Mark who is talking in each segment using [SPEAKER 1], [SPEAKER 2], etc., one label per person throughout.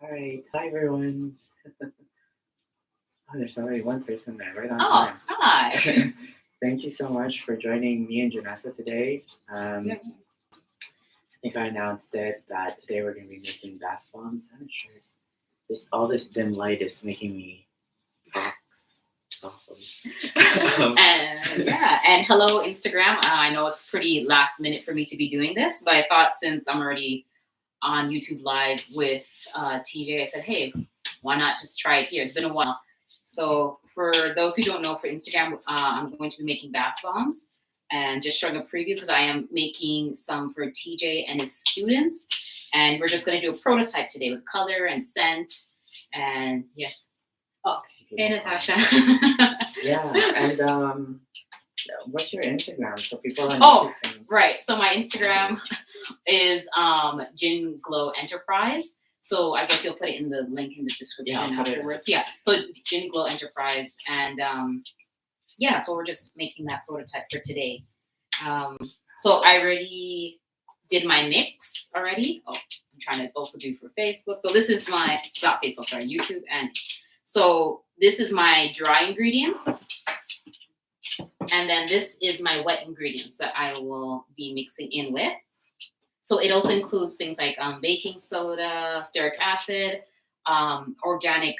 [SPEAKER 1] All right. Hi, everyone. Oh, there's already one person there, right on
[SPEAKER 2] Oh,
[SPEAKER 1] time.
[SPEAKER 2] hi.
[SPEAKER 1] Thank you so much for joining me and Jenessa today. I think I announced it that today we're going to be making bath bombs. I'm not sure. All this dim light is making me box waffles.
[SPEAKER 2] And hello, Instagram. I know it's pretty last minute for me to be doing this, but I thought since I'm already on YouTube Live with TJ, I said, hey, why not just try it here? It's been a while. So for those who don't know, for Instagram, I'm going to be making bath bombs and just showing a preview because I am making some for TJ and his students. And we're just going to do a prototype today with color and scent. And yes. Oh, hey, Natasha.
[SPEAKER 1] Yeah, and what's your Instagram so people on
[SPEAKER 2] Oh,
[SPEAKER 1] YouTube can...
[SPEAKER 2] right. So my Instagram is Gin Glow Enterprise. So I guess you'll put it in the link in the description afterwards. Yeah. So it's Gin Glow Enterprise, and yeah. So we're just making that prototype for today. So I already did my mix already. Oh, I'm trying to also do for Facebook. So this is my not Facebook, sorry, YouTube, and so this is my dry ingredients. And then this is my wet ingredients that I will be mixing in with. So it also includes things like baking soda, stearic acid, organic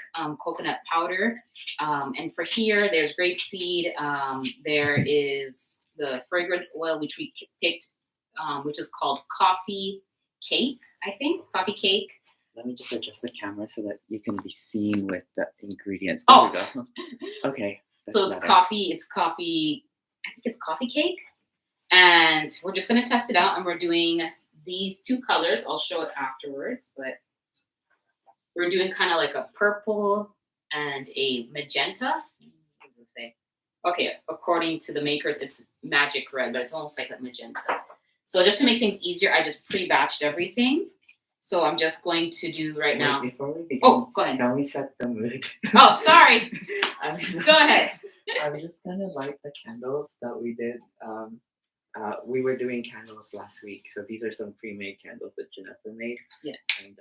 [SPEAKER 2] coconut powder. And for here, there's grapeseed. There is the fragrance oil, which we picked, which is called coffee cake, I think. Coffee cake.
[SPEAKER 1] Let me just adjust the camera so that you can be seen with the ingredients.
[SPEAKER 2] There
[SPEAKER 1] we go. Okay.
[SPEAKER 2] So it's coffee, I think it's coffee cake. And we're just going to test it out. And we're doing these two colors. I'll show it afterwards. But we're doing kind of like a purple and a magenta. What does it say? Okay, according to the makers, it's magic red, but it's almost like a magenta. So just to make things easier, I just pre-batched everything. So I'm just going to do now.
[SPEAKER 1] Before we begin,
[SPEAKER 2] go ahead.
[SPEAKER 1] Can we set the mood?
[SPEAKER 2] Oh, sorry. Go ahead.
[SPEAKER 1] I'm just gonna light the candles that we did. We were doing candles last week, so these are some pre-made candles that Jenessa made.
[SPEAKER 2] Yes.
[SPEAKER 1] And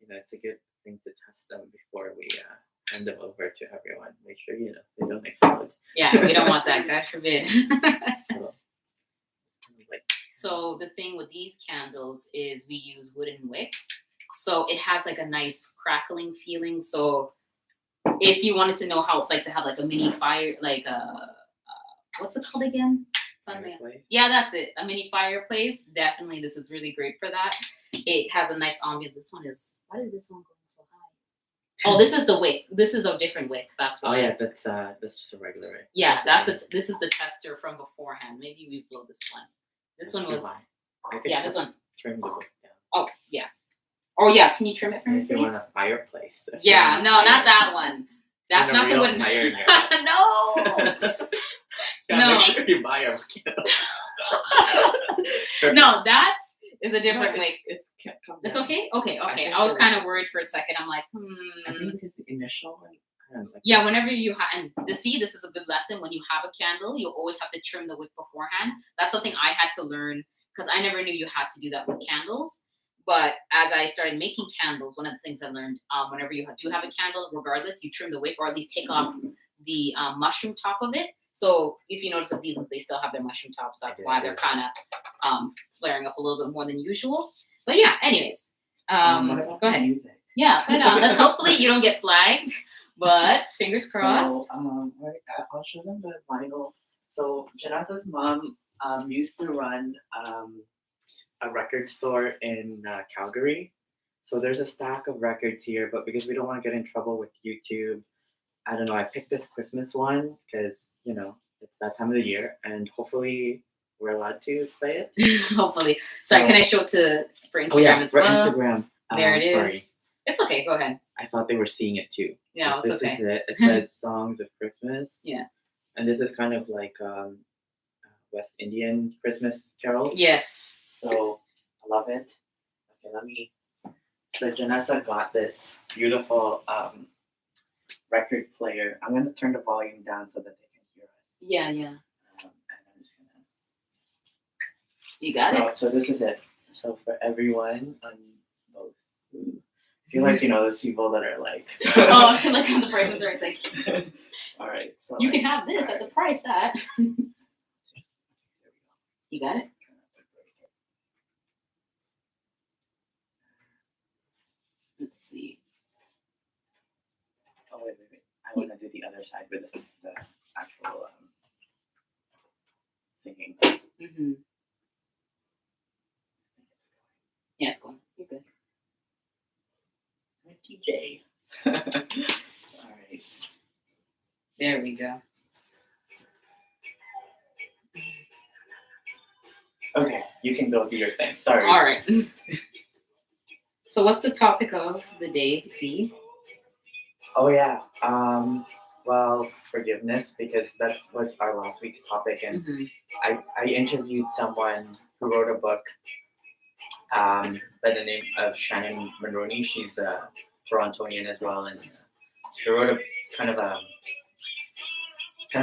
[SPEAKER 1] it's a good thing to test them before we hand them over to everyone. Make sure they don't explode.
[SPEAKER 2] Yeah, we don't want that. God forbid. So the thing with these candles is we use wooden wicks, so it has like a nice crackling feeling. So if you wanted to know how it's like to have like a mini fire, like what's it called again?
[SPEAKER 1] Fireplace?
[SPEAKER 2] Yeah, that's it. A mini fireplace. Definitely, this is really great for that. It has a nice ambience. This one is. Why did this one go so high? Oh, this is the wick. This is a different wick. That's why.
[SPEAKER 1] Oh yeah, that's just a regular wick.
[SPEAKER 2] Yeah, this is the tester from beforehand. Maybe we blow this one. This one was. Yeah, this one.
[SPEAKER 1] Trim the wick down.
[SPEAKER 2] Oh yeah. Oh yeah. Can you trim it for me,
[SPEAKER 1] please? If you want a fireplace.
[SPEAKER 2] Yeah, no, not that one. That's not the wooden. No.
[SPEAKER 1] No. Make sure you buy a candle.
[SPEAKER 2] No, that is a different wick.
[SPEAKER 1] It's
[SPEAKER 2] okay? Okay. I was kind of worried for a second. I'm like,
[SPEAKER 1] I think because the initial one.
[SPEAKER 2] Yeah, whenever you have, and this is a good lesson. When you have a candle, you always have to trim the wick beforehand. That's something I had to learn because I never knew you had to do that with candles. But as I started making candles, one of the things I learned, whenever you do have a candle, regardless, you trim the wick or at least take off the mushroom top of it. So if you notice with these ones, they still have their mushroom tops. So that's why they're kind of flaring up a little bit more than usual. But yeah, anyways, go ahead.
[SPEAKER 1] Music?
[SPEAKER 2] Yeah, put it on. Let's hopefully you don't get flagged. But fingers crossed.
[SPEAKER 1] So, I'll show them the vinyl. So Jenessa's mom used to run a record store in Calgary. So there's a stack of records here, but because we don't want to get in trouble with YouTube, I don't know, I picked this Christmas one because, it's that time of the year, and hopefully we're allowed to play it.
[SPEAKER 2] Hopefully. Sorry, can I show it for Instagram as well?
[SPEAKER 1] For Instagram.
[SPEAKER 2] There it is.
[SPEAKER 1] Sorry.
[SPEAKER 2] It's okay, go ahead.
[SPEAKER 1] I thought they were seeing it too.
[SPEAKER 2] Yeah,
[SPEAKER 1] so
[SPEAKER 2] it's okay.
[SPEAKER 1] This is it. It says Songs of Christmas.
[SPEAKER 2] Yeah.
[SPEAKER 1] And this is kind of like West Indian Christmas carols.
[SPEAKER 2] Yes.
[SPEAKER 1] So I love it. Okay, So Jenessa got this beautiful record player. I'm going to turn the volume down so that they can hear us.
[SPEAKER 2] Yeah.
[SPEAKER 1] And I'm just gonna...
[SPEAKER 2] You got it.
[SPEAKER 1] So this is it. So for everyone on both feel like those people that are like.
[SPEAKER 2] Oh, like on the prices are, it's like.
[SPEAKER 1] All right. So
[SPEAKER 2] you can have this at the price that. You got it. Let's see.
[SPEAKER 1] Oh wait. I want to do the other side with the actual singing.
[SPEAKER 2] Mm-hmm. Yeah, it's going. You're good.
[SPEAKER 1] TJ. All right.
[SPEAKER 2] There we go.
[SPEAKER 1] Okay, you can go do your thing. Sorry.
[SPEAKER 2] All right. So, what's the topic of the day, T?
[SPEAKER 1] Oh yeah. Well, forgiveness, because that was our last week's topic, and I interviewed someone who wrote a book by the name of Shannon Monroney. She's a Torontonian as well, and she wrote a kind of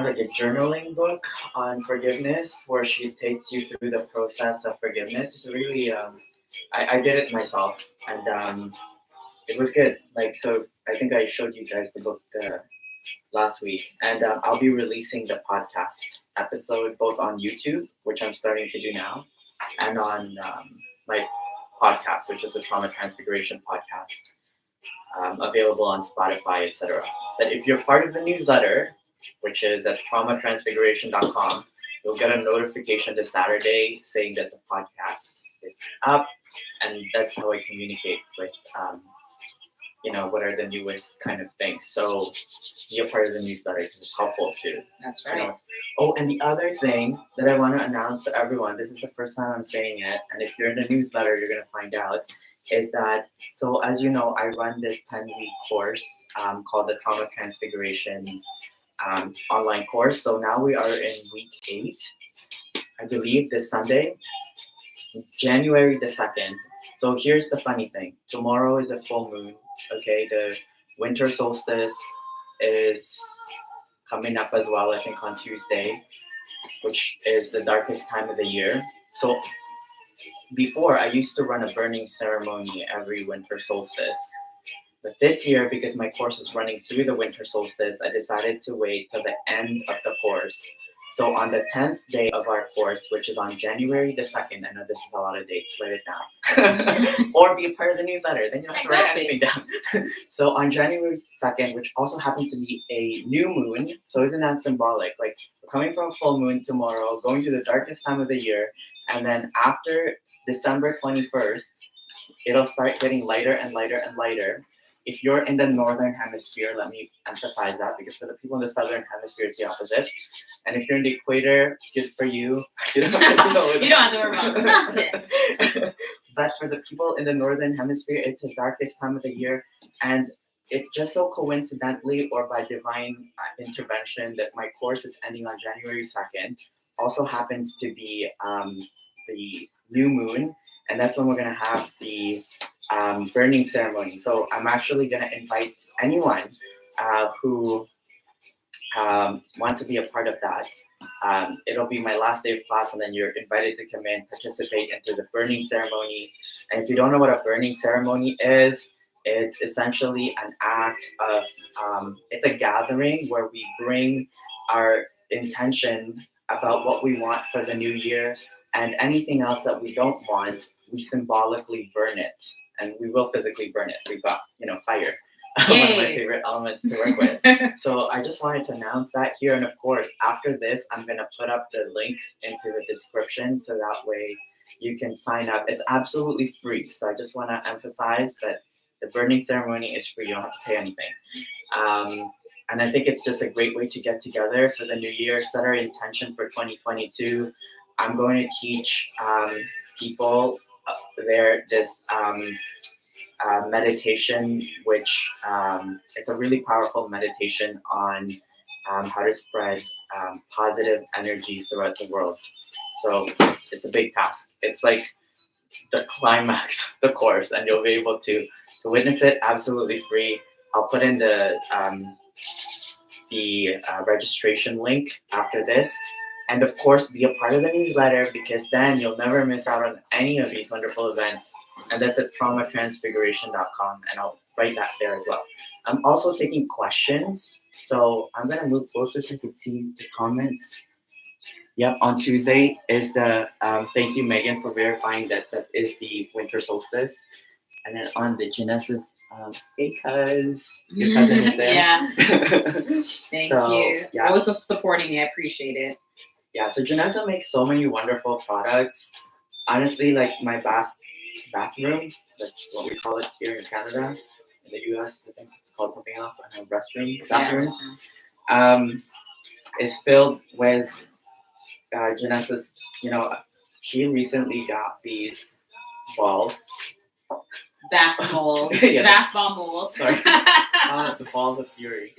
[SPEAKER 1] like a journaling book on forgiveness, where she takes you through the process of forgiveness. It's really I did it myself, and it was good. Like, so I think I showed you guys the book last week, and I'll be releasing the podcast episode both on YouTube, which I'm starting to do now, and on my podcast, which is a Trauma Transfiguration podcast, available on Spotify, etc. But if you're part of the newsletter, which is at traumatransfiguration.com, you'll get a notification this Saturday saying that the podcast is up, and that's how I communicate with what are the newest kind of things. So be a part of the newsletter because it's helpful too.
[SPEAKER 2] That's right.
[SPEAKER 1] Oh, and the other thing that I want to announce to everyone, this is the first time I'm saying it, and if you're in the newsletter, you're going to find out, is that, so as you know, I run this 10-week course called the Trauma Transfiguration online course. So now we are in week 8, I believe, this Sunday, January the 2nd. So here's the funny thing. Tomorrow is a full moon. Okay, the winter solstice is coming up as well, I think on Tuesday, which is the darkest time of the year. So before, I used to run a burning ceremony every winter solstice. But this year, because my course is running through the winter solstice, I decided to wait till the end of the course. So on the 10th day of our course, which is on January the 2nd, I know this is a lot of dates, write it down. Or be a part of the newsletter, then you don't have to write anything down. So on January 2nd, which also happens to be a new moon, so isn't that symbolic? Like, we're coming from a full moon tomorrow, going to the darkest time of the year, and then after December 21st, it'll start getting lighter and lighter and lighter. If you're in the northern hemisphere, let me emphasize that, because for the people in the southern hemisphere, it's the opposite. And if you're in the equator, good for you. You don't have to know.
[SPEAKER 2] You don't have to worry about nothing.
[SPEAKER 1] But for the people in the northern hemisphere, it's the darkest time of the year, and it's just so coincidentally or by divine intervention that my course is ending on January 2nd. Also happens to be the new moon, and that's when we're gonna have the burning ceremony. So I'm actually going to invite anyone who wants to be a part of that. It'll be my last day of class, and then you're invited to come in, participate into the burning ceremony. And if you don't know what a burning ceremony is, it's essentially an act of, it's a gathering where we bring our intention about what we want for the new year, and anything else that we don't want, we symbolically burn it. And we will physically burn it. We've got, fire. One of my favorite elements to work with. So I just wanted to announce that here. And of course, after this, I'm going to put up the links into the description, so that way you can sign up. It's absolutely free. So I just want to emphasize that the burning ceremony is free. You don't have to pay anything. And I think it's just a great way to get together for the new year, set our intention for 2022. I'm going to teach people this meditation, which it's a really powerful meditation on how to spread positive energy throughout the world. So it's a big task. It's like the climax of the course, and you'll be able to witness it absolutely free. I'll put in the registration link after this. And of course, be a part of the newsletter, because then you'll never miss out on any of these wonderful events And that's at traumatransfiguration.com, and I'll write that there as well. I'm also taking questions, so I'm gonna move closer so you can see the comments. Yep, on Tuesday is the thank you Megan for verifying that that is the winter solstice, and then on the Jenessa's because your cousin is there.
[SPEAKER 2] Yeah. Thank you.
[SPEAKER 1] Yeah.
[SPEAKER 2] Also supporting me, I appreciate it.
[SPEAKER 1] Yeah, so Jenessa makes so many wonderful products. Honestly, like my bathroom, that's what we call it here in Canada. In the US, I think it's called something else. I don't know, bathroom, is filled with Jenessa's, she recently got these balls.
[SPEAKER 2] Bath mold.
[SPEAKER 1] Yeah.
[SPEAKER 2] Bath bomb mold.
[SPEAKER 1] Sorry. The balls of fury.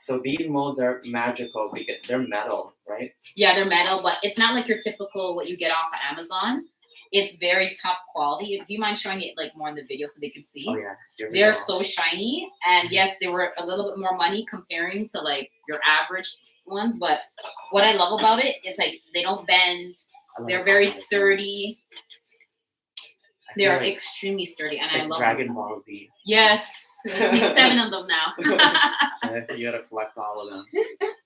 [SPEAKER 1] So these molds are magical because they're metal, right?
[SPEAKER 2] Yeah, they're metal, but it's not like your typical what you get off of Amazon. It's very top quality. Do you mind showing it like more in the video so they can see?
[SPEAKER 1] Oh yeah.
[SPEAKER 2] They're so shiny, and yes, they were a little bit more money comparing to like your average ones. But what I love about it is like they don't bend. They're very sturdy. They're like extremely sturdy, and
[SPEAKER 1] like
[SPEAKER 2] I love
[SPEAKER 1] Dragon
[SPEAKER 2] them.
[SPEAKER 1] Ball Z.
[SPEAKER 2] Yes, there's like 7 of them now.
[SPEAKER 1] You gotta collect all of them.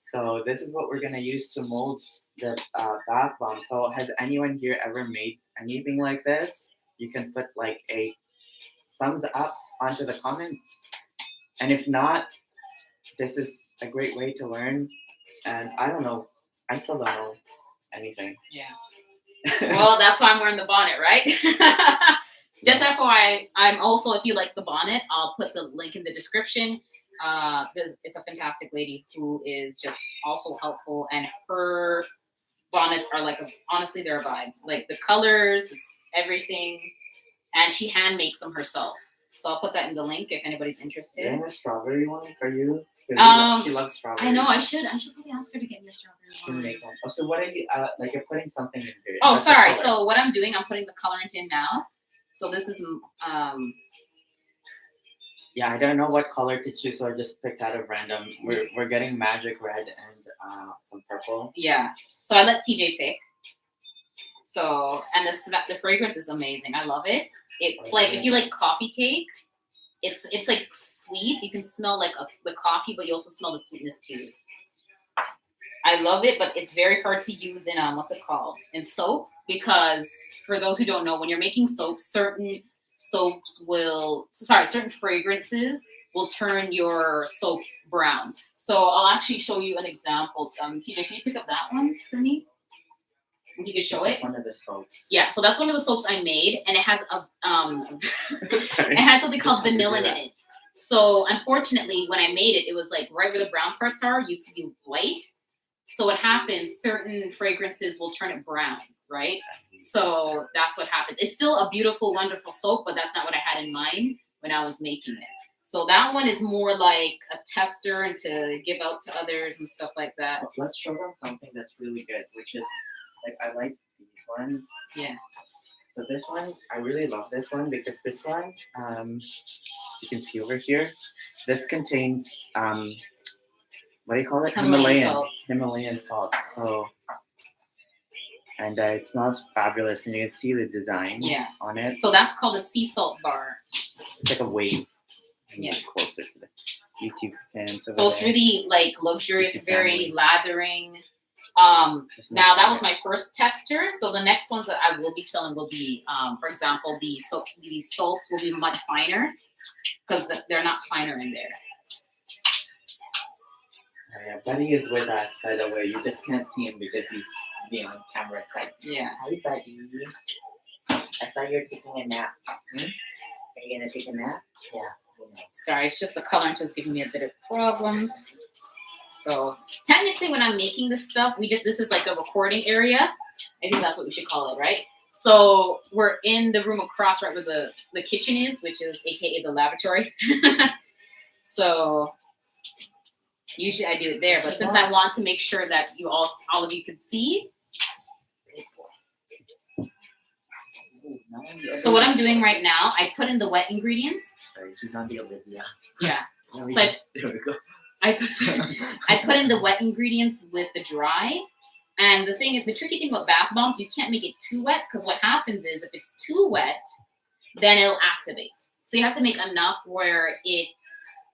[SPEAKER 1] So this is what we're gonna use to mold the bath bomb. So has anyone here ever made anything like this? You can put like a thumbs up onto the comments. And if not, this is a great way to learn. And I don't know, I still don't know anything.
[SPEAKER 2] Yeah. Well, that's why I'm wearing the bonnet, right? Just FYI, I'm also, if you like the bonnet, I'll put the link in the description. It's a fantastic lady who is just also helpful, and her bonnets are like, honestly, they're a vibe. Like the colors, everything, and she hand makes them herself. So I'll put that in the link if anybody's interested.
[SPEAKER 1] Is there a strawberry one for you? She loves strawberries.
[SPEAKER 2] I know. I should probably ask her to get me a strawberry one.
[SPEAKER 1] Make one. Oh, so what are you like? You're putting something in here.
[SPEAKER 2] Oh, sorry. So what I'm doing, I'm putting the colorant in now. So this is
[SPEAKER 1] Yeah, I don't know what color to choose, so I just picked out of random. We're getting magic red and some purple.
[SPEAKER 2] Yeah. So I let TJ pick. So, and the fragrance is amazing. I love it. It's like if you like coffee cake, it's like sweet. You can smell like the coffee, but you also smell the sweetness too. I love it, but it's very hard to use in what's it called? In soap, because for those who don't know, when you're making soap, certain fragrances will turn your soap brown. So I'll actually show you an example. TJ, can you pick up that one for me? If you could show it.
[SPEAKER 1] One of the soaps.
[SPEAKER 2] Yeah, so that's one of the soaps I made, and it has it has something called vanilla in it. So unfortunately, when I made it, it was like right where the brown parts are used to be white. So what happens? Certain fragrances will turn it brown, right? So that's what happens. It's still a beautiful, wonderful soap, but that's not what I had in mind when I was making it. So that one is more like a tester and to give out to others and stuff like that.
[SPEAKER 1] Let's show them something that's really good, which is like I like these ones.
[SPEAKER 2] Yeah.
[SPEAKER 1] So this one, I really love this one because this one, you can see over here, this contains what do you call it? Himalayan salt. So, and it smells fabulous, and you can see the design on it.
[SPEAKER 2] So that's called a sea salt bar.
[SPEAKER 1] It's like a wave.
[SPEAKER 2] Yeah.
[SPEAKER 1] Closer to the YouTube fans.
[SPEAKER 2] So it's really like luxurious, very lathering. Now that was my first tester. So the next ones that I will be selling will be, for example, the salts will be much finer because they're not finer in there.
[SPEAKER 1] Yeah, Buddy is with us, by the way. You just can't see him because he's being on camera. It's like,
[SPEAKER 2] yeah.
[SPEAKER 1] Hi, Buddy. I thought you were taking a nap. Are you gonna take a nap? Yeah.
[SPEAKER 2] Sorry, it's just the colorant is giving me a bit of problems. So technically, when I'm making this stuff, this is like a recording area. I think that's what we should call it, right? So we're in the room across, right where the kitchen is, which is AKA the laboratory. So usually I do it there, but since I want to make sure that all of you could see. So what I'm doing right now, I put in the wet ingredients.
[SPEAKER 1] Sorry, she's on the Olivia.
[SPEAKER 2] Yeah.
[SPEAKER 1] So there we go.
[SPEAKER 2] I put in the wet ingredients with the dry, And the tricky thing about bath bombs, you can't make it too wet because what happens is if it's too wet, then it'll activate. So you have to make enough where it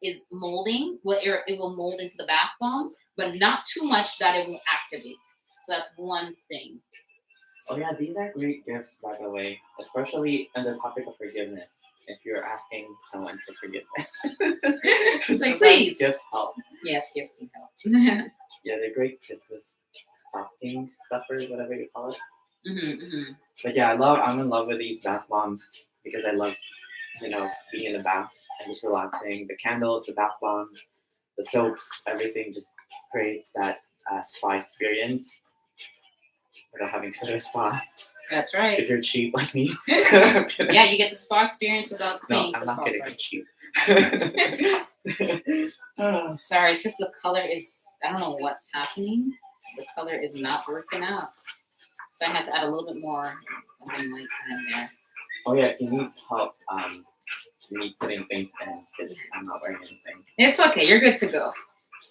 [SPEAKER 2] is molding, it will mold into the bath bomb, but not too much that it will activate. So that's one thing.
[SPEAKER 1] Oh yeah, these are great gifts, by the way, especially on the topic of forgiveness. If you're asking someone for forgiveness,
[SPEAKER 2] it's like, please.
[SPEAKER 1] Gifts help.
[SPEAKER 2] Yes, gifts do help.
[SPEAKER 1] Yeah, they're great Christmas stocking stuffers, whatever you call it.
[SPEAKER 2] Mm-hmm.
[SPEAKER 1] But yeah, I'm in love with these bath bombs because I love, being in the bath and just relaxing. The candles, the bath bombs, the soaps, everything just creates that spa experience without having to go to a spa.
[SPEAKER 2] That's right.
[SPEAKER 1] If you're cheap like me.
[SPEAKER 2] Yeah, you get the spa experience without paying.
[SPEAKER 1] No, I'm not getting it cheap.
[SPEAKER 2] Sorry, it's just the color is, I don't know what's happening. The color is not working out. So I had to add a little bit more than like in there.
[SPEAKER 1] Oh yeah, if you need help, me putting things in because I'm not wearing anything.
[SPEAKER 2] It's okay, you're good to go.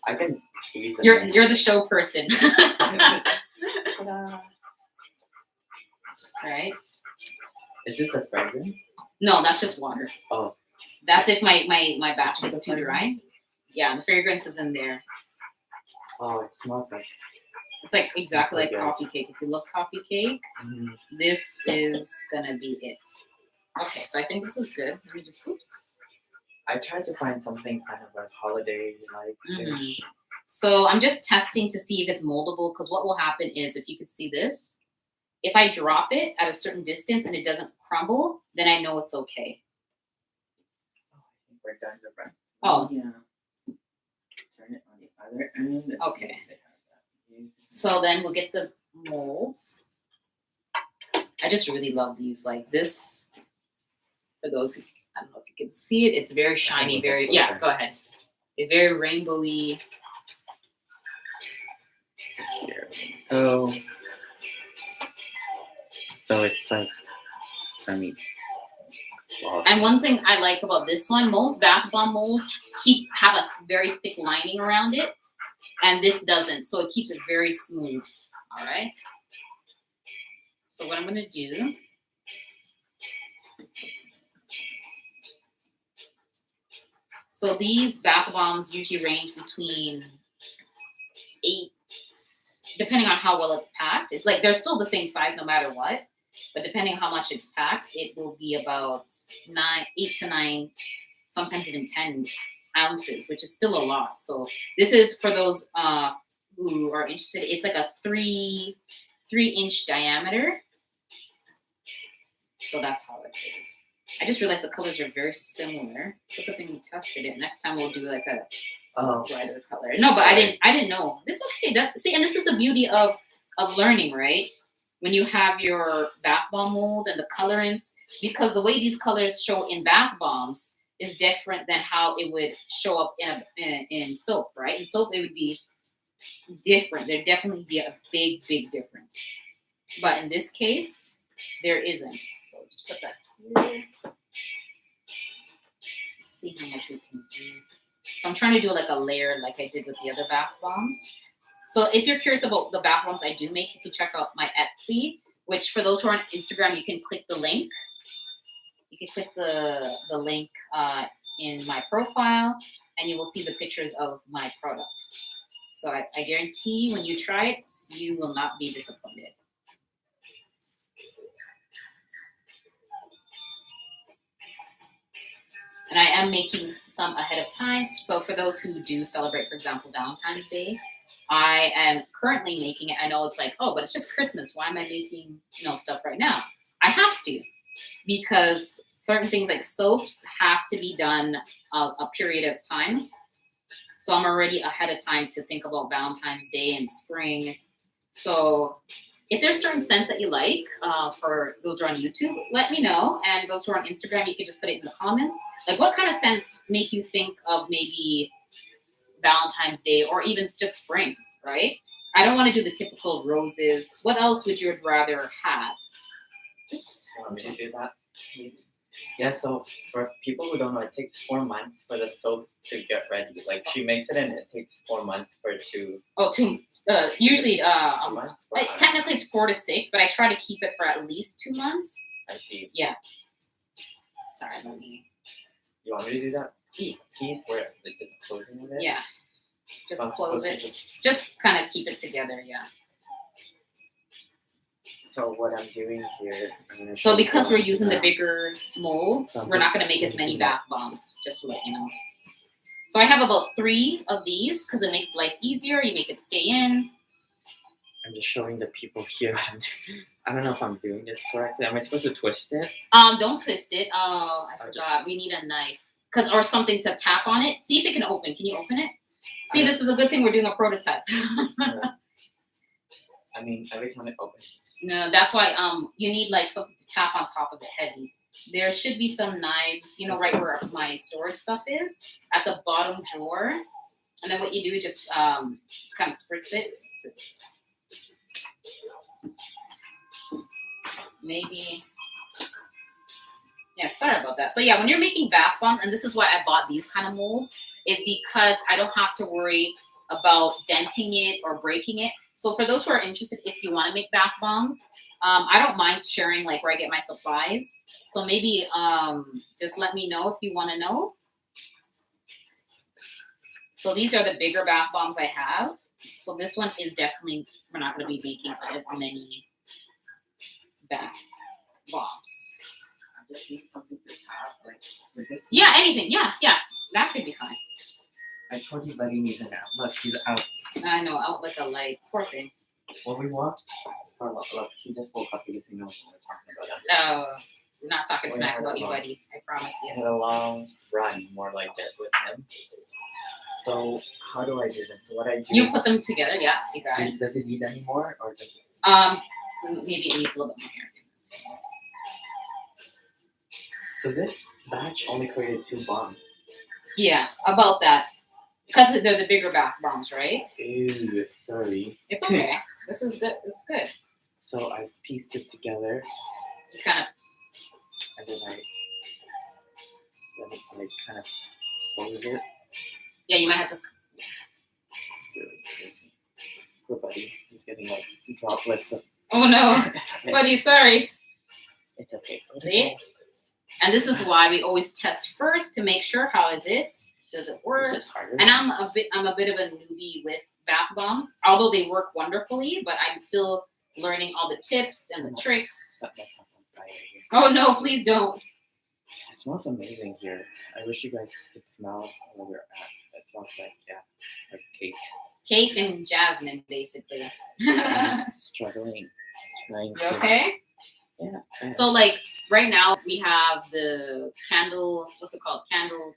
[SPEAKER 1] I can squeeze it.
[SPEAKER 2] You're the show person. Right?
[SPEAKER 1] Is this a fragrance?
[SPEAKER 2] No, that's just water.
[SPEAKER 1] Oh.
[SPEAKER 2] That's if my batch gets too dry. Yeah, the fragrance is in there.
[SPEAKER 1] Oh, it smells like.
[SPEAKER 2] It's like exactly like coffee cake. If you love coffee cake, this is gonna be it. Okay, so I think this is good. Let me just oops.
[SPEAKER 1] I tried to find something kind of like holiday like.
[SPEAKER 2] So I'm just testing to see if it's moldable because what will happen is if you could see this, if I drop it at a certain distance and it doesn't crumble, then I know it's okay.
[SPEAKER 1] Oh, I think we're done the rest.
[SPEAKER 2] Oh
[SPEAKER 1] yeah. Turn it on the other end.
[SPEAKER 2] Okay. So then we'll get the molds. I just really love these. Like this, for those who, I don't know if you can see it, it's very shiny, very, yeah, go ahead. It's very rainbowy.
[SPEAKER 1] Oh. So it's like semi.
[SPEAKER 2] And one thing I like about this one, most bath bomb molds have a very thick lining around it, and this doesn't, so it keeps it very smooth. All right. So what I'm gonna do. So these bath bombs usually range between 8, depending on how well it's packed. It's like they're still the same size no matter what, but depending on how much it's packed, it will be about 8 to 9, sometimes even 10 ounces, which is still a lot. So this is for those who are interested. It's like a 3-inch diameter. So that's how it is. I just realized the colors are very similar. It's a good thing we tested it. Next time we'll do like a brighter color. No, but I didn't know. It's okay. See, and this is the beauty of learning, right? When you have your bath bomb molds and the colorants, because the way these colors show in bath bombs is different than how it would show up in soap, right? In soap, it would be different. There'd definitely be a big, big difference. But in this case, there isn't. So just put that here. Let's see how much we can do. So I'm trying to do like a layer like I did with the other bath bombs. So if you're curious about the bath bombs I do make, you can check out my Etsy, which for those who are on Instagram, you can click the link. You can click the link in my profile and you will see the pictures of my products. So I guarantee when you try it, you will not be disappointed. And I am making some ahead of time. So for those who do celebrate, for example, Valentine's Day, I am currently making it. I know it's like, oh, but it's just Christmas. Why am I making, stuff right now? I have to, because certain things like soaps have to be done a period of time. So I'm already ahead of time to think about Valentine's Day and spring. So if there's certain scents that you like, for those who are on YouTube, let me know. And those who are on Instagram, you can just put it in the comments. Like what kind of scents make you think of maybe Valentine's Day or even just spring, right? I don't want to do the typical roses. What else would you rather have? Oops.
[SPEAKER 1] Want me to do that, please? Yeah, so for people who don't know, it takes 4 months for the soap to get ready. Like she makes it and it takes 4 months for it to.
[SPEAKER 2] Oh, usually
[SPEAKER 1] 2 months.
[SPEAKER 2] technically it's 4 to 6, but I try to keep it for at least 2 months.
[SPEAKER 1] I see.
[SPEAKER 2] Yeah. Sorry, let me.
[SPEAKER 1] You want me to do that?
[SPEAKER 2] Yeah.
[SPEAKER 1] Piece where like just closing of it.
[SPEAKER 2] Yeah. Just
[SPEAKER 1] Oh,
[SPEAKER 2] close
[SPEAKER 1] okay,
[SPEAKER 2] it. Just kind of keep it together. Yeah.
[SPEAKER 1] So what I'm doing here.
[SPEAKER 2] So because we're using the bigger molds,
[SPEAKER 1] So I'm
[SPEAKER 2] we're not
[SPEAKER 1] just
[SPEAKER 2] going to make as many
[SPEAKER 1] using
[SPEAKER 2] bath bombs. Just to let you know. So I have about 3 of these because it makes life easier. You make it stay in.
[SPEAKER 1] I'm just showing the people here. I don't know if I'm doing this correctly. Am I supposed to twist it?
[SPEAKER 2] Don't twist it. Oh, I forgot. We need a knife or something to tap on it. See if it can open. Can you open it? See, this is a good thing we're doing a prototype.
[SPEAKER 1] I mean, every time it opens.
[SPEAKER 2] No, that's why you need like something to tap on top of it heavy. There should be some knives, right where my storage stuff is, at the bottom drawer. And then what you do is just kind of spritz it. Maybe. Yeah, sorry about that. So yeah, when you're making bath bombs, and this is why I bought these kind of molds, is because I don't have to worry about denting it or breaking it. So for those who are interested, if you want to make bath bombs, I don't mind sharing like where I get my supplies. So maybe just let me know if you want to know. So these are the bigger bath bombs I have. So this one is definitely, we're not going to be making as many bath bombs.
[SPEAKER 1] I just need something to tap, like with this.
[SPEAKER 2] Yeah, anything. Yeah, that could be fine.
[SPEAKER 1] I told you Buddy needs a nap. Look, she's out.
[SPEAKER 2] I know, out like a light. Poor thing.
[SPEAKER 1] What we want? Oh, look, she just woke up because she knows what we're talking about.
[SPEAKER 2] Oh, we're not talking smack about you, buddy. I promise
[SPEAKER 1] I
[SPEAKER 2] you.
[SPEAKER 1] had a long run, more like that with him. So how do I do this? So what I do?
[SPEAKER 2] You put them together, yeah. You got it.
[SPEAKER 1] Does it need any more, or does it?
[SPEAKER 2] Maybe it needs a little bit more hair.
[SPEAKER 1] So this batch only created 2 bombs.
[SPEAKER 2] Yeah, about that. Because they're the bigger bath bombs, right?
[SPEAKER 1] Ew, sorry.
[SPEAKER 2] It's okay. This is good. It's good.
[SPEAKER 1] So I pieced it together.
[SPEAKER 2] You kind of.
[SPEAKER 1] And then I kind of close it.
[SPEAKER 2] Yeah, you might have to.
[SPEAKER 1] It's really crazy. Poor Buddy, he's getting like droplets of.
[SPEAKER 2] Oh no,
[SPEAKER 1] It's okay.
[SPEAKER 2] buddy, sorry.
[SPEAKER 1] It's okay.
[SPEAKER 2] See? And this is why we always test first to make sure how is it. Does it work?
[SPEAKER 1] This is harder.
[SPEAKER 2] And I'm a bit of a newbie with bath bombs, although they work wonderfully, but I'm still learning all the tips and the tricks.
[SPEAKER 1] That's on fire here.
[SPEAKER 2] Oh no, please don't.
[SPEAKER 1] It smells amazing here. I wish you guys could smell where we're at. It smells like cake.
[SPEAKER 2] Cake and jasmine, basically.
[SPEAKER 1] I'm just struggling.
[SPEAKER 2] You okay?
[SPEAKER 1] Yeah.
[SPEAKER 2] So like right now we have the candle, what's it called? Candle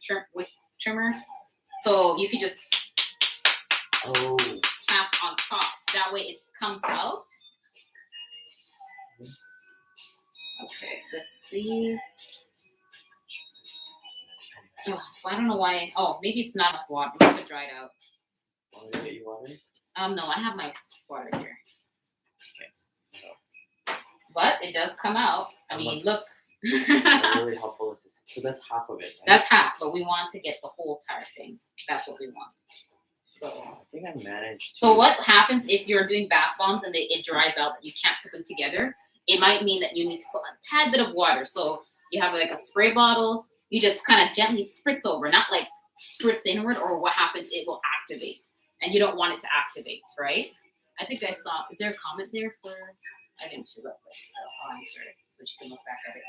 [SPEAKER 2] trimmer. So you could just tap on top. That way it comes out. Okay, let's see. Oh, I don't know why. Oh, maybe it's not enough water. It must have dried out.
[SPEAKER 1] Want me to get you water?
[SPEAKER 2] No, I have my water here.
[SPEAKER 1] Okay.
[SPEAKER 2] But it does come out. I mean, look.
[SPEAKER 1] Really helpful. So that's half of it, right?
[SPEAKER 2] That's half, but we want to get the whole entire thing. That's what we want. So
[SPEAKER 1] I think I managed.
[SPEAKER 2] So what happens if you're doing bath bombs and it dries out, you can't put them together? It might mean that you need to put a tad bit of water. So you have like a spray bottle. You just kind of gently spritz over, not like spritz inward, or what happens, it will activate. And you don't want it to activate, right? I think I saw, is there a comment there for, I think she left like stuff. I'll answer it so she can look back at it.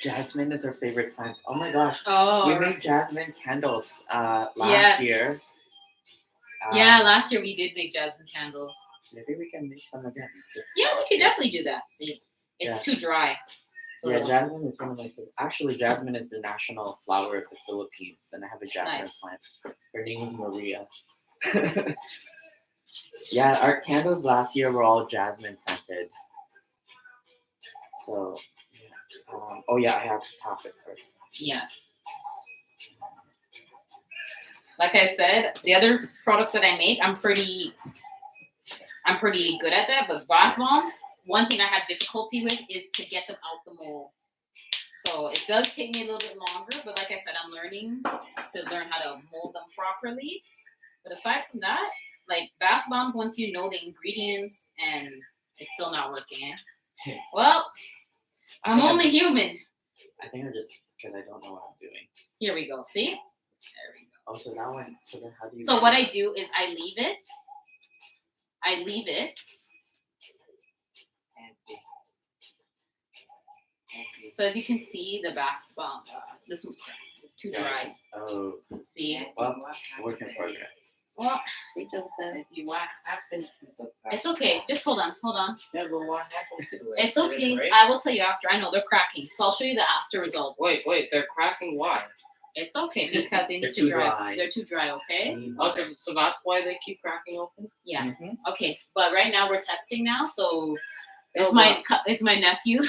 [SPEAKER 1] Jasmine is her favorite scent. Oh my gosh.
[SPEAKER 2] Oh.
[SPEAKER 1] We made jasmine candles last year.
[SPEAKER 2] Yeah, last year we did make jasmine candles.
[SPEAKER 1] Maybe we can make some again.
[SPEAKER 2] Yeah, we could definitely do that. See, it's too dry. So
[SPEAKER 1] yeah, jasmine is one of my favorites. Actually, jasmine is the national flower of the Philippines, and I have a jasmine plant. Her name is Maria. Yeah, our candles last year were all jasmine scented. So, yeah. I have to top it first.
[SPEAKER 2] Yeah. Like I said, the other products that I make, I'm pretty good at that. But bath bombs, one thing I had difficulty with is to get them out the mold. So it does take me a little bit longer, but like I said, I'm learning how to mold them properly. But aside from that, like bath bombs, once you know the ingredients and it's still not working, well, I'm only human.
[SPEAKER 1] I think I just because I don't know what I'm doing.
[SPEAKER 2] Here we go. See? There we go.
[SPEAKER 1] Oh, so that one. So then how do you?
[SPEAKER 2] So what I do is I leave it. So as you can see, the bath bomb. This one's cracked. It's too dry.
[SPEAKER 1] Oh.
[SPEAKER 2] See?
[SPEAKER 1] Well, work in progress.
[SPEAKER 2] Well, it's okay. Just hold on.
[SPEAKER 3] Yeah, but what happened to it?
[SPEAKER 2] It's okay. I will tell you after. I know they're cracking, so I'll show you the after result.
[SPEAKER 3] Wait, they're cracking. Why?
[SPEAKER 2] It's okay because they need to dry. They're too dry. Okay.
[SPEAKER 3] Okay, so that's why they keep cracking open.
[SPEAKER 2] Yeah.
[SPEAKER 1] Mm-hmm.
[SPEAKER 2] Okay, but right now we're testing now, so it's my nephew.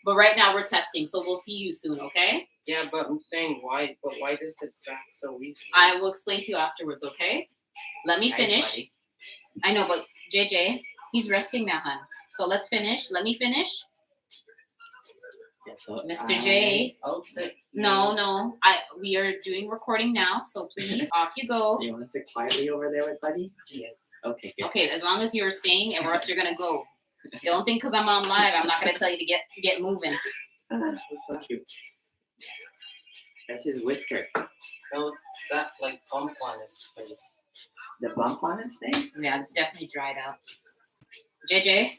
[SPEAKER 2] But right now we're testing, so we'll see you soon. Okay.
[SPEAKER 3] Yeah, but I'm saying why? But why does it crack so easy?
[SPEAKER 2] I will explain to you afterwards. Okay. Let me finish. I know, but JJ, he's resting now, hon. So let's finish. Let me finish.
[SPEAKER 1] Yeah, so
[SPEAKER 2] Mr. J. No. We are doing recording now, so please off you go.
[SPEAKER 1] You want to sit quietly over there with Buddy?
[SPEAKER 3] Yes.
[SPEAKER 1] Okay. Good.
[SPEAKER 2] Okay, as long as you're staying, or else you're gonna go. Don't think because I'm on live, I'm not gonna tell you to get moving.
[SPEAKER 1] That's so cute. That's his whisker.
[SPEAKER 3] No, that's like bump on his face.
[SPEAKER 1] The bump on his face?
[SPEAKER 2] Yeah, it's definitely dried out. JJ,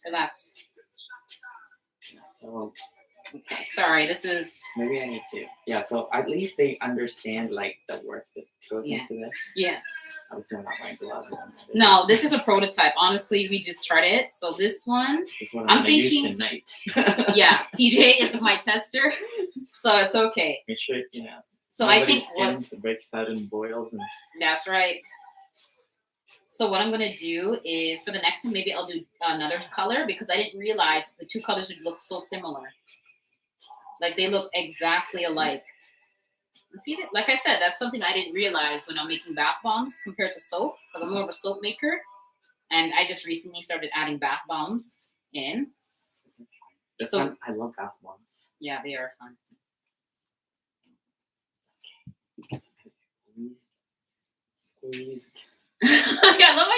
[SPEAKER 2] relax.
[SPEAKER 1] So
[SPEAKER 2] Okay, sorry. This is
[SPEAKER 1] maybe I need to. Yeah. So at least they understand like the work that goes
[SPEAKER 2] Yeah.
[SPEAKER 1] into this.
[SPEAKER 2] yeah.
[SPEAKER 1] Obviously, I'm not wearing gloves.
[SPEAKER 2] No, this is a prototype. Honestly, we just tried it. So this one,
[SPEAKER 1] This one
[SPEAKER 2] I'm
[SPEAKER 1] I'm gonna use
[SPEAKER 2] thinking-
[SPEAKER 1] tonight.
[SPEAKER 2] yeah, TJ is my tester, so it's okay.
[SPEAKER 1] Make sure you know.
[SPEAKER 2] So I think
[SPEAKER 1] nobody's skin breaks out and boils and.
[SPEAKER 2] that's right. So what I'm gonna do is for the next one, maybe I'll do another color because I didn't realize the two colors would look so similar. Like they look exactly alike. See, like I said, that's something I didn't realize when I'm making bath bombs compared to soap, because I'm more of a soap maker, and I just recently started adding bath bombs in.
[SPEAKER 1] This
[SPEAKER 2] So-
[SPEAKER 1] one, I love bath bombs.
[SPEAKER 2] Yeah, they are fun.
[SPEAKER 1] Squeezed.
[SPEAKER 2] I love how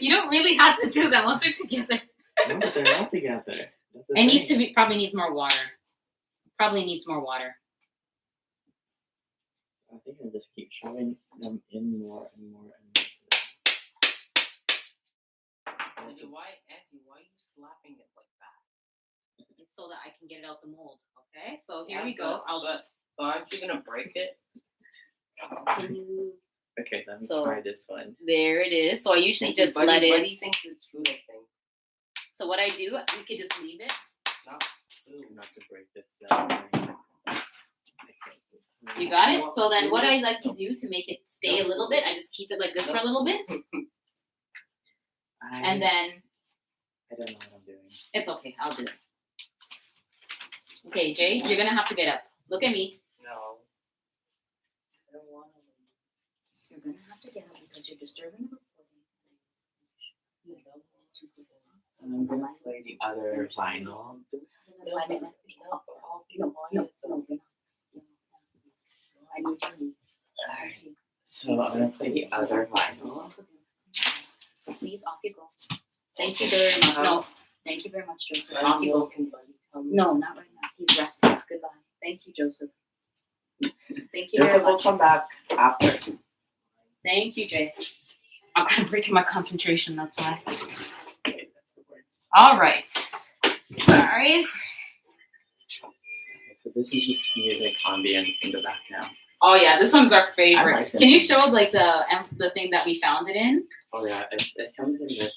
[SPEAKER 2] you don't really have to do that once they're together.
[SPEAKER 1] No, but they're not together. That's the
[SPEAKER 2] It needs
[SPEAKER 1] thing.
[SPEAKER 2] to be probably needs more water. Probably needs more water.
[SPEAKER 1] I think I just keep shoving them in more and more and more.
[SPEAKER 3] Auntie, why are you slapping it like that?
[SPEAKER 2] It's so that I can get it out the mold. Okay, so here
[SPEAKER 3] Yeah,
[SPEAKER 2] we go.
[SPEAKER 3] but aren't you gonna break it?
[SPEAKER 2] Can you?
[SPEAKER 1] Okay, let me
[SPEAKER 2] So-
[SPEAKER 1] try this one.
[SPEAKER 2] There it is. So I usually just
[SPEAKER 3] Buddy,
[SPEAKER 2] let
[SPEAKER 3] Buddy
[SPEAKER 2] it.
[SPEAKER 3] thinks it's food, I think.
[SPEAKER 2] So what I do, we could just leave it.
[SPEAKER 3] Ooh.
[SPEAKER 1] Not to break this.
[SPEAKER 2] You got it. So then, what I like to do to make it stay a little bit, I just keep it like this for a little bit, and then
[SPEAKER 1] I don't know what I'm doing.
[SPEAKER 2] it's okay. I'll do it. Okay, Jay, you're gonna have to get up. Look at me.
[SPEAKER 3] No. I don't want to.
[SPEAKER 2] You're gonna have to get up because you're disturbing the recording.
[SPEAKER 1] I'm gonna play the other vinyl.
[SPEAKER 2] I need you.
[SPEAKER 1] So I'm gonna play the other vinyl.
[SPEAKER 2] So please, off you go. Thank you very much. No, thank you very much, Joseph. Off you go. No, not right now. He's resting. Goodbye. Thank you, Joseph. Thank you very
[SPEAKER 1] Joseph will
[SPEAKER 2] much.
[SPEAKER 1] come back after.
[SPEAKER 2] Thank you, Jay. I'm kind of breaking my concentration. That's why.
[SPEAKER 1] Okay, that's the word.
[SPEAKER 2] All right. Sorry.
[SPEAKER 1] So this is just music ambience in the back now.
[SPEAKER 2] Oh yeah, this one's our
[SPEAKER 1] I
[SPEAKER 2] favorite.
[SPEAKER 1] like this
[SPEAKER 2] Can you
[SPEAKER 1] one.
[SPEAKER 2] show like the thing that we found it in?
[SPEAKER 1] Oh yeah, it comes in this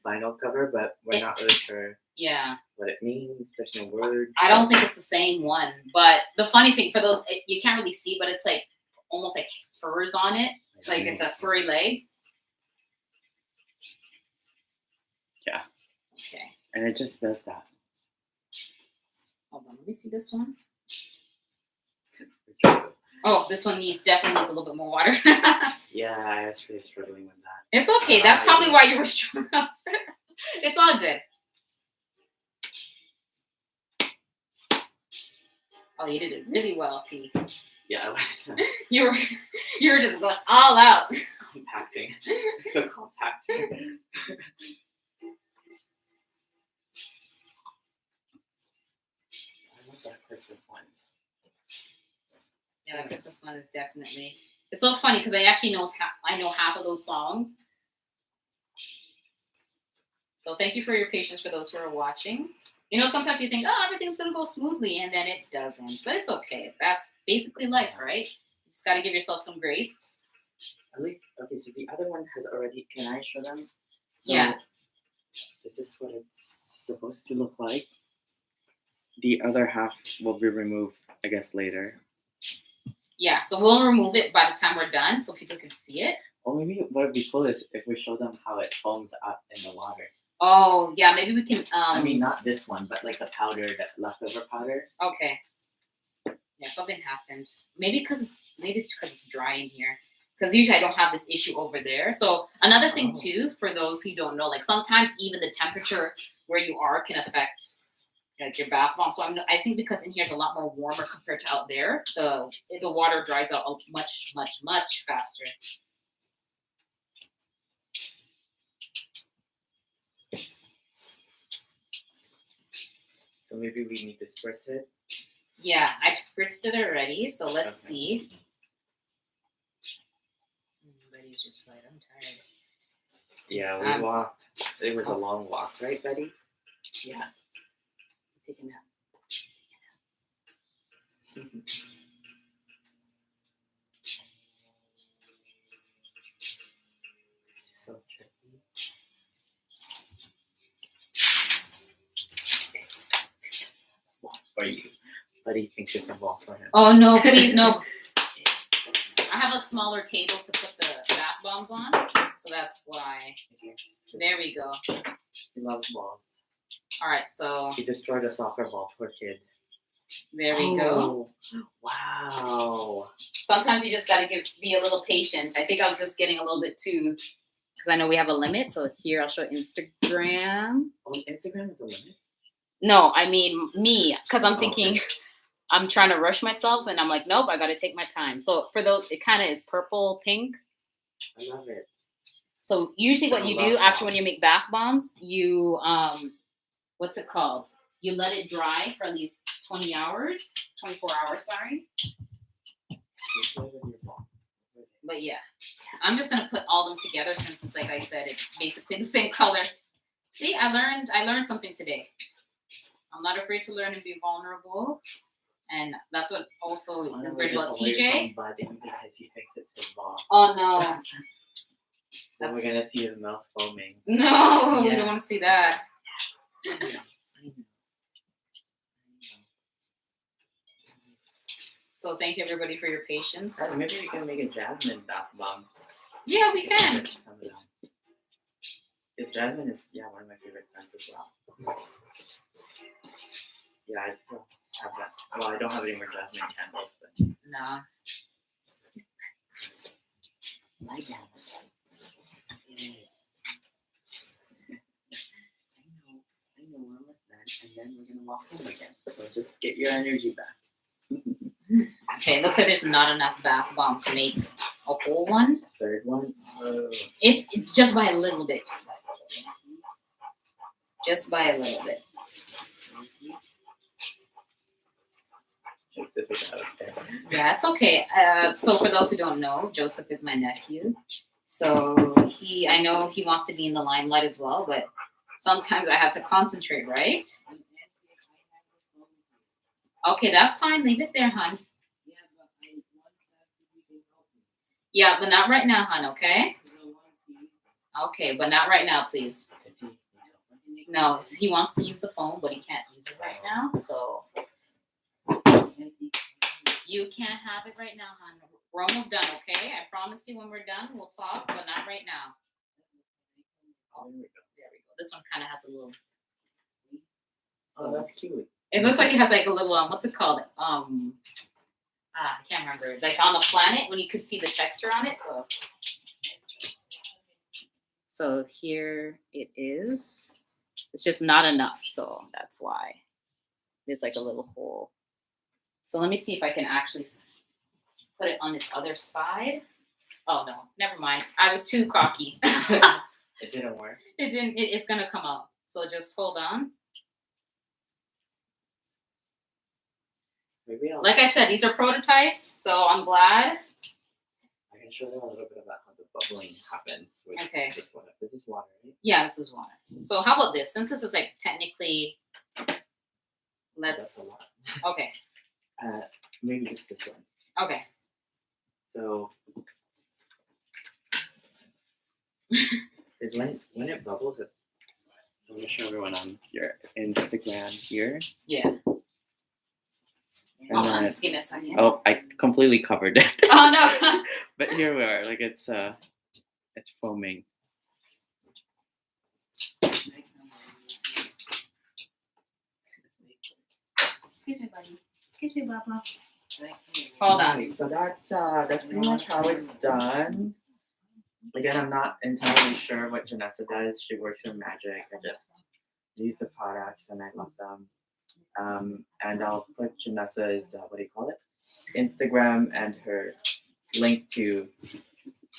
[SPEAKER 1] vinyl cover, but we're not really sure
[SPEAKER 2] Yeah.
[SPEAKER 1] what it means. There's no words.
[SPEAKER 2] I don't think it's the same one, but the funny thing for those, you can't really see, but it's like almost like furs on it, like it's a furry leg.
[SPEAKER 1] Yeah.
[SPEAKER 2] Okay,
[SPEAKER 1] And it just does that.
[SPEAKER 2] hold on. Let me see this one. Oh, this one definitely needs a little bit more water.
[SPEAKER 1] Yeah, I was really struggling with that.
[SPEAKER 2] It's okay. That's probably why you were strung up. It's all good. Oh, you did it really well, T.
[SPEAKER 1] Yeah, I was
[SPEAKER 2] You were just going all out.
[SPEAKER 1] compacting. Compacting. I love that Christmas one.
[SPEAKER 2] Yeah, the Christmas one is definitely. It's so funny because I actually I know half of those songs. So thank you for your patience for those who are watching. You know, sometimes you think, oh, everything's gonna go smoothly, and then it doesn't. But it's okay. That's basically life, right? You just gotta give yourself some grace.
[SPEAKER 1] At least, okay, so the other one has already, can I show them? So,
[SPEAKER 2] Yeah.
[SPEAKER 1] This is what it's supposed to look like. The other half will be removed, I guess, later.
[SPEAKER 2] Yeah, so we'll remove it by the time we're done so people can see it.
[SPEAKER 1] Or maybe what would be cool is if we show them how it foams up in the water.
[SPEAKER 2] Oh, yeah, maybe we can.
[SPEAKER 1] I mean, not this one, but like the powder, the leftover powder.
[SPEAKER 2] Okay. Yeah, something happened. Maybe it's because it's dry in here. Because usually I don't have this issue over there. So another thing too, for those who don't know, like sometimes even the temperature where you are can affect like your bath bomb. So I think because in here it's a lot more warmer compared to out there, the water dries out much, much, much faster.
[SPEAKER 1] So maybe we need to spritz it.
[SPEAKER 2] Yeah, I've spritzed it already. So let's see. Betty's just like, I'm tired.
[SPEAKER 1] Yeah, we walked. It was a long walk, right, Betty? Yeah. Take a nap. So tricky. For you. Buddy thinks it's a ball for him.
[SPEAKER 2] Oh no, please no. I have a smaller table to put the bath bombs on, so that's why. There we go.
[SPEAKER 1] He loves balls.
[SPEAKER 2] All right, so
[SPEAKER 1] He destroyed a soccer ball, poor kid.
[SPEAKER 2] there we go.
[SPEAKER 1] Wow.
[SPEAKER 2] Sometimes you just gotta be a little patient. I think I was just getting a little bit too, because I know we have a limit. So here I'll show Instagram.
[SPEAKER 1] Oh, Instagram is a limit?
[SPEAKER 2] No, I mean me, because I'm thinking I'm trying to rush myself, and I'm like, nope, I gotta take my time. So for those, it kind of is purple pink.
[SPEAKER 1] I love it.
[SPEAKER 2] So usually what you do after when you make bath bombs, you what's it called? You let it dry for at least 24 hours, sorry. But yeah, I'm just gonna put all them together since it's like I said, it's basically the same color. See, I learned something today. I'm not afraid to learn and be vulnerable. And that's what also is great about TJ.
[SPEAKER 1] Because he thinks it's his ball.
[SPEAKER 2] Oh no.
[SPEAKER 1] Then we're gonna see his mouth foaming.
[SPEAKER 2] No, we don't want to see that.
[SPEAKER 1] I know.
[SPEAKER 2] So thank you everybody for your patience.
[SPEAKER 1] Maybe we can make a jasmine bath bomb.
[SPEAKER 2] Yeah, we can.
[SPEAKER 1] Because jasmine is one of my favorite scents as well. Yeah, I still have that. Well, I don't have any more jasmine candles, but
[SPEAKER 2] No.
[SPEAKER 1] lie down. I know, we're almost done, and then we're gonna walk home again. So just get your energy back.
[SPEAKER 2] Okay, it looks like there's not enough bath bomb to make a whole one.
[SPEAKER 1] Third one.
[SPEAKER 2] It's just by a little bit. Just by a little bit.
[SPEAKER 1] Joseph is out there.
[SPEAKER 2] Yeah, it's okay. So for those who don't know, Joseph is my nephew. So I know he wants to be in the limelight as well, but sometimes I have to concentrate, right? Okay, that's fine. Leave it there, hon. Yeah, but not right now, hon, okay? Okay, but not right now, please. No, he wants to use the phone, but he can't use it right now, so. You can't have it right now, hon. We're almost done, okay? I promised you when we're done, we'll talk, but not right now. Oh, there we go. This one kind of has a little.
[SPEAKER 1] Oh, that's cute.
[SPEAKER 2] It looks like it has like a little what's it called? I can't remember. Like on the planet when you could see the texture on it. So So here it is. It's just not enough, so that's why there's like a little hole. So let me see if I can actually put it on its other side. Oh no, never mind. I was too cocky.
[SPEAKER 1] It didn't work.
[SPEAKER 2] It didn't. It's gonna come out. So just hold on.
[SPEAKER 1] Maybe
[SPEAKER 2] Like I said, these are prototypes, so I'm glad.
[SPEAKER 1] I can show them a little bit about how the bubbling happens with
[SPEAKER 2] Okay.
[SPEAKER 1] this water. This is water, right?
[SPEAKER 2] Yeah, this is water. So how about this? Since this is like technically,
[SPEAKER 1] That's
[SPEAKER 2] let's.
[SPEAKER 1] a lot.
[SPEAKER 2] Okay.
[SPEAKER 1] Maybe just this one.
[SPEAKER 2] Okay.
[SPEAKER 1] So, is when it bubbles, it. So I'm gonna show everyone on your Instagram here.
[SPEAKER 2] Yeah.
[SPEAKER 1] And
[SPEAKER 2] Hold on,
[SPEAKER 1] then-
[SPEAKER 2] just give me a second.
[SPEAKER 1] Oh, I completely covered it.
[SPEAKER 2] Oh no.
[SPEAKER 1] But here we are. Like it's foaming.
[SPEAKER 2] Excuse me, buddy. Excuse me, Baba. Hold on.
[SPEAKER 1] Right, so that's pretty much how it's done. Again, I'm not entirely sure what Jenessa does. She works in magic. I just use the products and I love them. And I'll put Jenessa's what do you call it? Instagram and her link to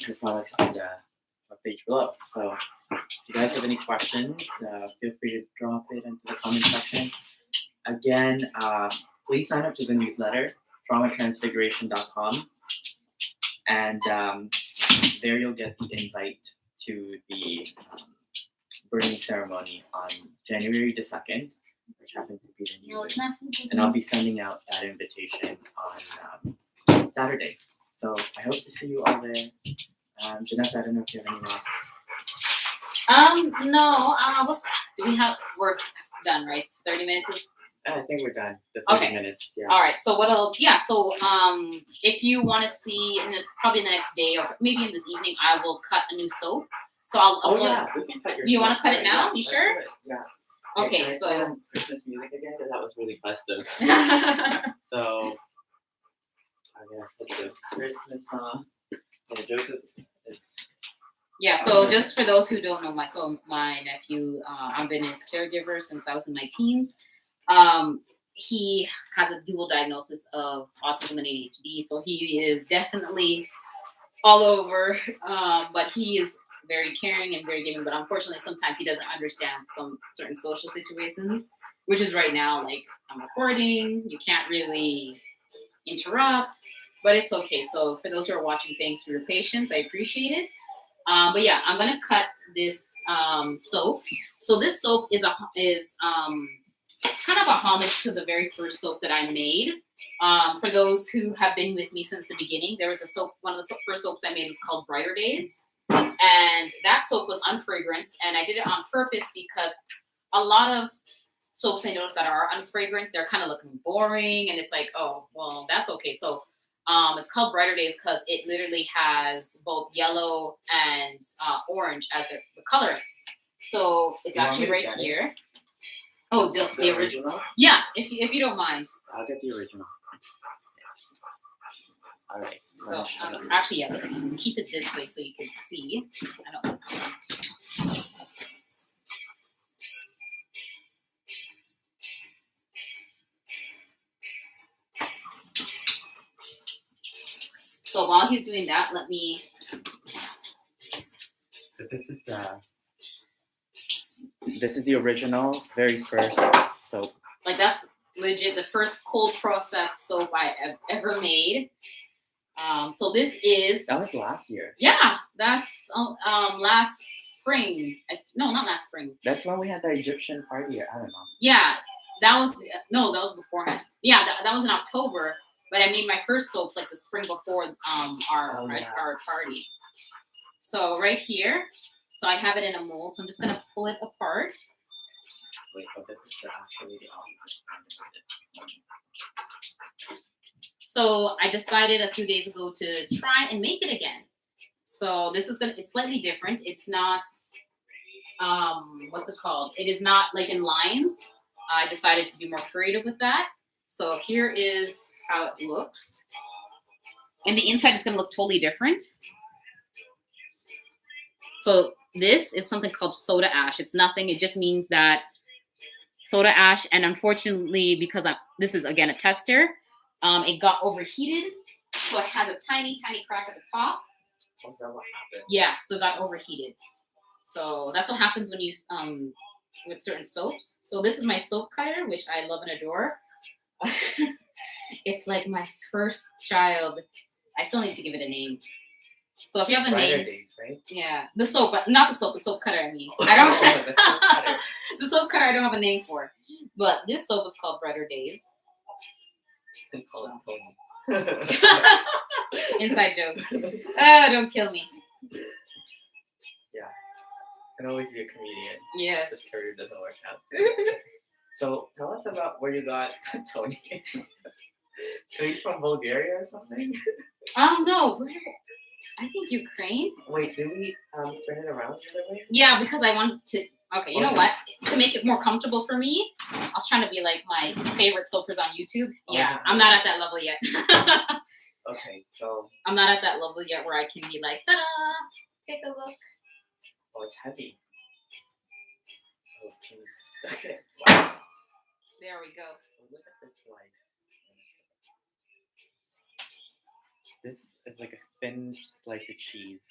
[SPEAKER 1] her products on the page below. So if you guys have any questions, feel free to drop it into the comment section. Again, please sign up to the newsletter, traumatransfiguration.com. And there you'll get the invite to the burning ceremony on January the 2nd, which happens to be the new
[SPEAKER 2] No, it's
[SPEAKER 1] moon.
[SPEAKER 2] not.
[SPEAKER 1] And I'll be sending out that invitation on Saturday. So I hope to see you all there. Jenessa, I don't know if you have any last.
[SPEAKER 2] No. What do we have? We're done, right? 30 minutes is.
[SPEAKER 1] I think we're done. The 30
[SPEAKER 2] Okay.
[SPEAKER 1] minutes. Yeah.
[SPEAKER 2] All right. So if you want to see probably in the next day or maybe in this evening, I will cut a new soap. So I'll
[SPEAKER 1] Oh
[SPEAKER 2] upload.
[SPEAKER 1] yeah, we can cut your.
[SPEAKER 2] You wanna
[SPEAKER 1] stuff.
[SPEAKER 2] cut it now?
[SPEAKER 1] Yeah,
[SPEAKER 2] You
[SPEAKER 1] let's
[SPEAKER 2] sure?
[SPEAKER 1] do it. Yeah.
[SPEAKER 2] Okay,
[SPEAKER 1] can I
[SPEAKER 2] so-
[SPEAKER 1] play Christmas music again because that was really festive. So I'm gonna put the Christmas song. Yeah, Joseph is.
[SPEAKER 2] Yeah, so
[SPEAKER 1] Okay.
[SPEAKER 2] just for those who don't know, my nephew, I've been his caregiver since I was in my teens. He has a dual diagnosis of autism and ADHD, so he is definitely all over. But he is very caring and very giving. But unfortunately, sometimes he doesn't understand some certain social situations, which is right now like I'm recording. You can't really interrupt, but it's okay. So for those who are watching, thanks for your patience. I appreciate it. But yeah, I'm gonna cut this soap. So this soap is kind of a homage to the very first soap that I made. For those who have been with me since the beginning, there was a soap. One of the first soaps I made was called Brighter Days, and that soap was unfragranced, and I did it on purpose because a lot of soaps I noticed that are unfragranced, they're kind of looking boring, and it's like, oh, well, that's okay. So it's called Brighter Days because it literally has both yellow and orange as the colorants. So it's
[SPEAKER 1] You want
[SPEAKER 2] actually
[SPEAKER 1] me to
[SPEAKER 2] right
[SPEAKER 1] get it?
[SPEAKER 2] here. Oh, the original.
[SPEAKER 1] original?
[SPEAKER 2] Yeah, if you don't mind.
[SPEAKER 1] I'll get the original. All right.
[SPEAKER 2] So actually, yeah, let's keep it this way so you can see. I don't. So while he's doing that, let me.
[SPEAKER 1] So this is the original, very first soap.
[SPEAKER 2] Like that's legit the first cold process soap I have ever made. So this is.
[SPEAKER 1] That was last year.
[SPEAKER 2] Yeah, that's last spring. No, not last spring.
[SPEAKER 1] That's when we had the Egyptian party. I don't know.
[SPEAKER 2] Yeah, that was beforehand. Yeah, that was in October. But I made my first soaps like the spring before our party. So right here, so I have it in a mold. So I'm just gonna pull it apart.
[SPEAKER 1] Wait, but this is actually the
[SPEAKER 2] So I decided a few days ago to try and make it again. So this is it's slightly different. It's not, what's it called? It is not like in lines. I decided to be more creative with that. So here is how it looks. And the inside is gonna look totally different. So this is something called soda ash. It's nothing. It just means that soda ash, and unfortunately, because this is again a tester, it got overheated, so it has a tiny crack at the top.
[SPEAKER 1] Is that what happened?
[SPEAKER 2] Yeah, so it got overheated. So that's what happens when you with certain soaps. So this is my soap cutter, which I love and adore. It's like my first child. I still need to give it a name. So if you have a
[SPEAKER 1] Brighter
[SPEAKER 2] name,
[SPEAKER 1] days, right?
[SPEAKER 2] yeah, the soap, but not the soap. The soap cutter. I mean, I don't. The soap cutter. I don't have a name for, but this soap is called Brighter Days.
[SPEAKER 1] Call it Tony.
[SPEAKER 2] Inside joke. Don't kill me.
[SPEAKER 1] Yeah, can always be a comedian.
[SPEAKER 2] Yes.
[SPEAKER 1] This career doesn't work out. So tell us about where you got Tony. So he's from Bulgaria or something?
[SPEAKER 2] No, where? I think Ukraine.
[SPEAKER 1] Wait, did we turn it around the other way?
[SPEAKER 2] Yeah, because I want to. Okay, you know what? To make it more comfortable for me, I was trying to be like my favorite soapers on YouTube. Yeah, I'm not at that level yet.
[SPEAKER 1] Okay, so.
[SPEAKER 2] I'm not at that level yet where I can be like, ta-da! Take a look.
[SPEAKER 1] Oh, it's heavy. Oh, jeez. Okay. Wow.
[SPEAKER 2] There we go.
[SPEAKER 1] Look at this slice. This is like a thin slice of cheese.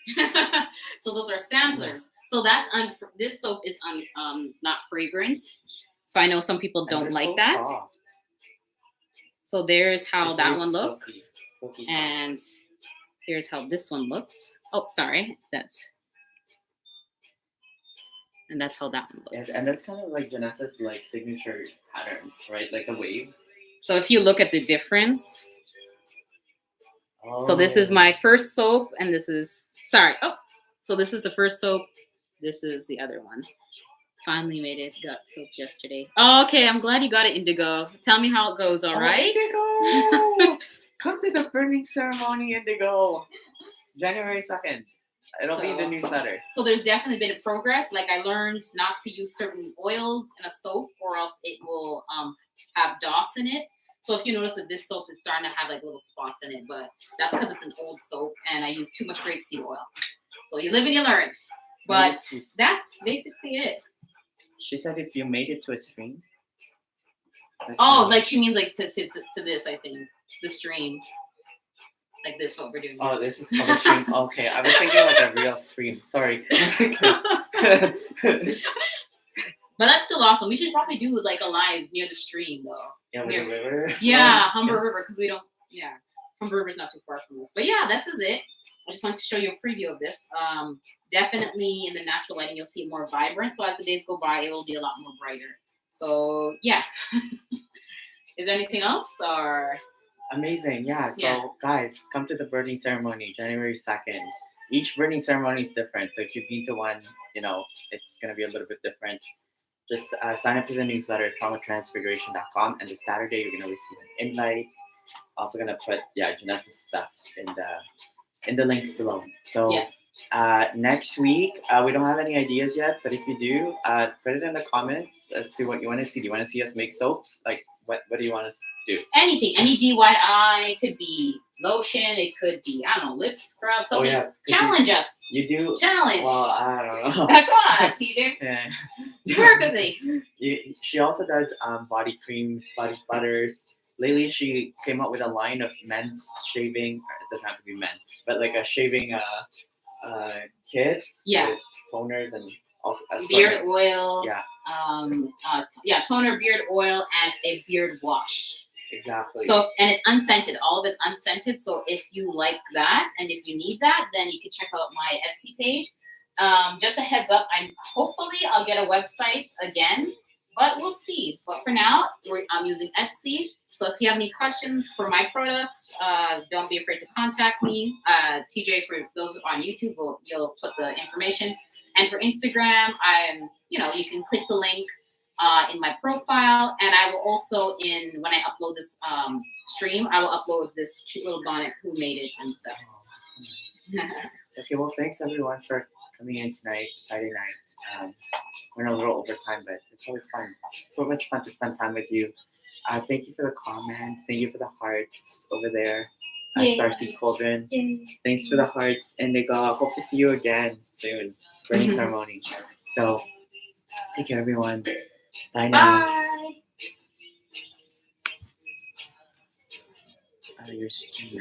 [SPEAKER 2] So those are samplers. So that's this soap is not fragranced. So I know some people don't like
[SPEAKER 1] so
[SPEAKER 2] that.
[SPEAKER 1] Soft.
[SPEAKER 2] So there's how
[SPEAKER 1] It's
[SPEAKER 2] that
[SPEAKER 1] very
[SPEAKER 2] one
[SPEAKER 1] silky.
[SPEAKER 2] looks.
[SPEAKER 1] Silky soft.
[SPEAKER 2] And here's how this one looks. Oh, sorry. And that's how that one looks.
[SPEAKER 1] Yes, and that's kind of like Jenessa's like signature patterns, right? Like the waves.
[SPEAKER 2] So if you look at the difference,
[SPEAKER 1] Oh.
[SPEAKER 2] so this is my first soap, and this is so this is the first soap. This is the other one. Finally made it. Got soap yesterday. Oh, okay, I'm glad you got it, Indigo. Tell me how it goes. All right.
[SPEAKER 1] Indigo! Come to the burning ceremony, Indigo. January 2nd. It'll be in the newsletter.
[SPEAKER 2] So there's definitely been a progress. Like I learned not to use certain oils in a soap, or else it will have DOS in it. So if you notice with this soap, it's starting to have like little spots in it, but that's because it's an old soap and I use too much grapeseed oil. So you live and you learn. But that's basically it.
[SPEAKER 1] She said if you made it to a stream.
[SPEAKER 2] Oh, like she means like to this, I think. The stream. Like this, what we're doing.
[SPEAKER 1] Oh, this is called a stream. Okay, I was thinking like a real stream. Sorry.
[SPEAKER 2] But that's still awesome. We should probably do like a live near the stream though.
[SPEAKER 1] Yeah, with the river.
[SPEAKER 2] Yeah, Humber River, because we don't. Yeah, Humber River's not too far from us. But yeah, this is it. I just wanted to show you a preview of this. Definitely in the natural lighting, you'll see it more vibrant. So as the days go by, it will be a lot more brighter. So yeah. Is there anything else or?
[SPEAKER 1] Amazing, yeah. So guys, come to the burning ceremony, January 2nd. Each burning ceremony is different. So if you've been to one, you know, it's gonna be a little bit different. Just sign up to the newsletter, traumatransfiguration.com, and this Saturday you're gonna receive an invite. Also gonna put Jenessa's stuff in the links below. So next week we don't have any ideas yet, but if you do, put it in the comments as to what you want to see. Do you want to see us make soaps? Like what do you want us to do?
[SPEAKER 2] Anything, any DIY. It could be lotion. It could be lip scrub. Something. Challenge us.
[SPEAKER 1] You do
[SPEAKER 2] challenge.
[SPEAKER 1] Well, I don't know.
[SPEAKER 2] Come on, TJ.
[SPEAKER 1] Yeah.
[SPEAKER 2] Perfectly.
[SPEAKER 1] She also does body creams, body butters. Lately, she came up with a line of men's shaving. It doesn't have to be men, but like a shaving kit.
[SPEAKER 2] Yeah.
[SPEAKER 1] With toners and also
[SPEAKER 2] beard oil.
[SPEAKER 1] Yeah.
[SPEAKER 2] Toner, beard oil, and a beard wash.
[SPEAKER 1] Exactly.
[SPEAKER 2] So, and it's unscented. All of it's unscented. So if you like that and if you need that, then you can check out my Etsy page. Just a heads up, hopefully I'll get a website again, but we'll see. But for now, I'm using Etsy. So if you have any questions for my products, don't be afraid to contact me. TJ, for those on YouTube, you'll put the information. And for Instagram, you can click the link in my profile, and I will also when I upload this stream, I will upload this cute little bonnet, who made it and stuff.
[SPEAKER 1] Okay, well, thanks everyone for coming in tonight, Friday night. We're in a little overtime, but it's always fun. So much fun to spend time with you. Thank you for the comments. Thank you for the hearts over there. Starseed Cauldron. Thanks for the hearts, Indigo. Hope to see you again soon. burning
[SPEAKER 2] Mhm.
[SPEAKER 1] ceremony. So thank you, everyone. Bye now.
[SPEAKER 2] Bye.
[SPEAKER 1] Your steam.